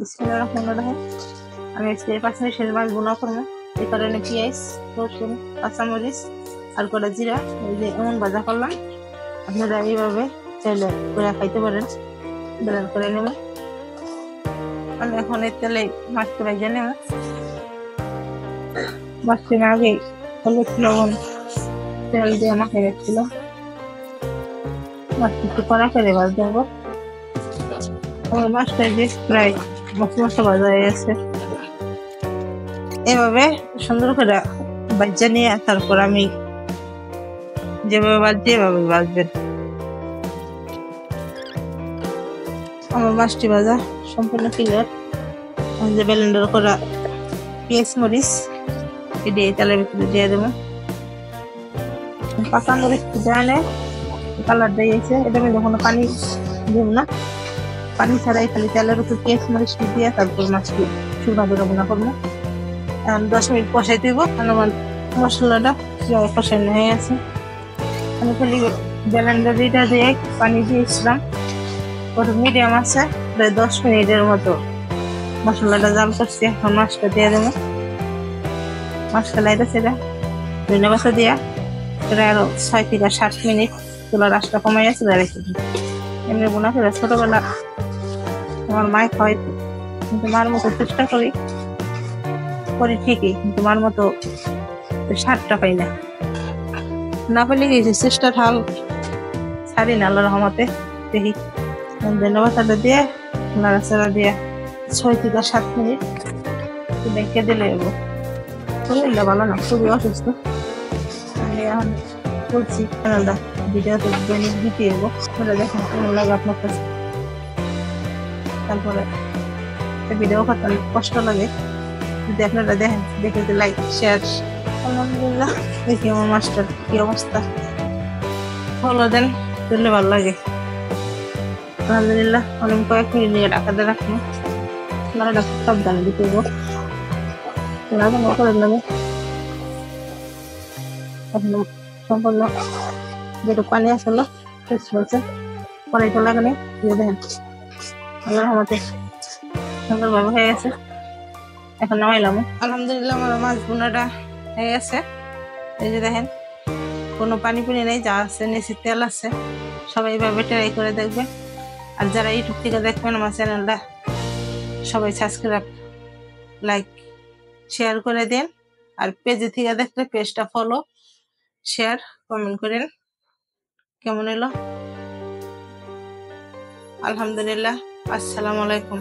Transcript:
বিসমিল্লাহির রহমানির রহিম। আমি আজকে 5 মিনিট শিল মাছ ভুনা করবো। এই কারণে পেঁয়াজ, রসুন, কাঁচামরিচ আর কটা জিরা এই যে এমন ভাজা করলাম। আপনারা এইভাবে চাইলে করে খাইতে পারেন। ব্লেন্ড করে নেব। আমি এখন এই তেলে মাছটা ভেজে নেব। মাছটা আগে হলুদ লবণ তেল দিয়ে মাখিয়ে রেখেছিল। মাছটা একটু কড়া করে ভাজতে হবে। আমার মাছটা যে প্রায় মশলা ভাজা হয়ে গেছে। এভাবে সুন্দর করে ভাজা নিয়ে তারপর আমি যেভাবে ভাজছি এভাবে ভাজবেন। আমার মাছটি ভাজা সম্পূর্ণ ক্লিয়ার। যে ব্লেন্ডার করা পেঁয়াজ মরিচ এটি তেলের ভিতরে দিয়ে দেবো। কাঁচা মরিচ দেওয়ানে কালার দিয়েছে, এটা আমি কোনো পানি দেব না, পানি ছাড়াই খালি তেলের উপর পেঁয়াজ মরিচ দিয়ে তারপর মাছটি শুকনো করে ভুনা করবো। এখন 10 মিনিট কষাই দিব। আমার মশলাটা কষানো হয়ে গেছে। আমি খালি ব্লেন্ডার দিয়ে পানি দিয়েছিলাম, ওটা মিডিয়াম আছে, প্রায় 10 মিনিটের মতো মশলাটা জাল করছি। এখন মাছটা দিয়ে দেবো। মাছটা লাইতে সেটা ধনে পাতা দিয়া এটা আরো 6 থেকে 7 মিনিট চুলার আঁচটা কমাই আছে রেখে দিই। এমনি বোনা করে ছোটবেলা আমার মায় খাওয়াইতো, কিন্তু মার মতো চেষ্টা করি ঠিকই, কিন্তু মার মতো স্বাদটা পাই না পেলে গেছি। চেষ্টা ঢাল ছাড়ি না, আল্লাহর রহমতে দেখি। ধন্যবাদ দিয়ে নাড়াচাড়া দিয়ে 6 থেকে 7 মিনিট রেখে দিলে শরীরটা ভালো না, খুবই অসুস্থ। আমি এখন বলছি চ্যানেলটা ভিডিওতে দৈনিক দিতে এগো, ওটা দেখেন কেমন লাগে আপনার কাছে। তারপরে ভিডিও করতে অনেক কষ্ট লাগে, যদি আপনারা দেখেন দেখে লাইক শেয়ার। আলহামদুলিল্লাহ, দেখি আমার মাস্টার কি অবস্থা, ফলো দেন, করলে ভালো লাগে। আলহামদুলিল্লাহ, অনেক কয়েক মিনিট নিয়ে রাখাতে রাখবো। আপনারা সাবধানে দিতে এগো, করে নেবে। এখন সম্পূর্ণ যেটুকু পানি আসলো শেষ হয়েছে, কড়াইটা লাগানি দিয়ে দেখেন আল্লাহর রহমতে সুন্দরভাবে হয়ে গেছে। এখন নামাইলাম। আলহামদুলিল্লাহ, আমার মাছ ভুনাটা হয়ে গেছে। এই যে দেখেন কোনো পানি পুনি নেই, যা আছে নিচে তেল আছে। সবাই এইভাবে ট্রাই করে দেখবেন। আর যারা ইউটিউব থেকে দেখবেন আমার চ্যানেলটা সবাই সাবস্ক্রাইব, লাইক, শেয়ার করে দেন। আর পেজে থেকে দেখলে পেজটা ফলো, শেয়ার, কমেন্ট করেন কেমন এলো। আলহামদুলিল্লাহ, আসসালামু আলাইকুম।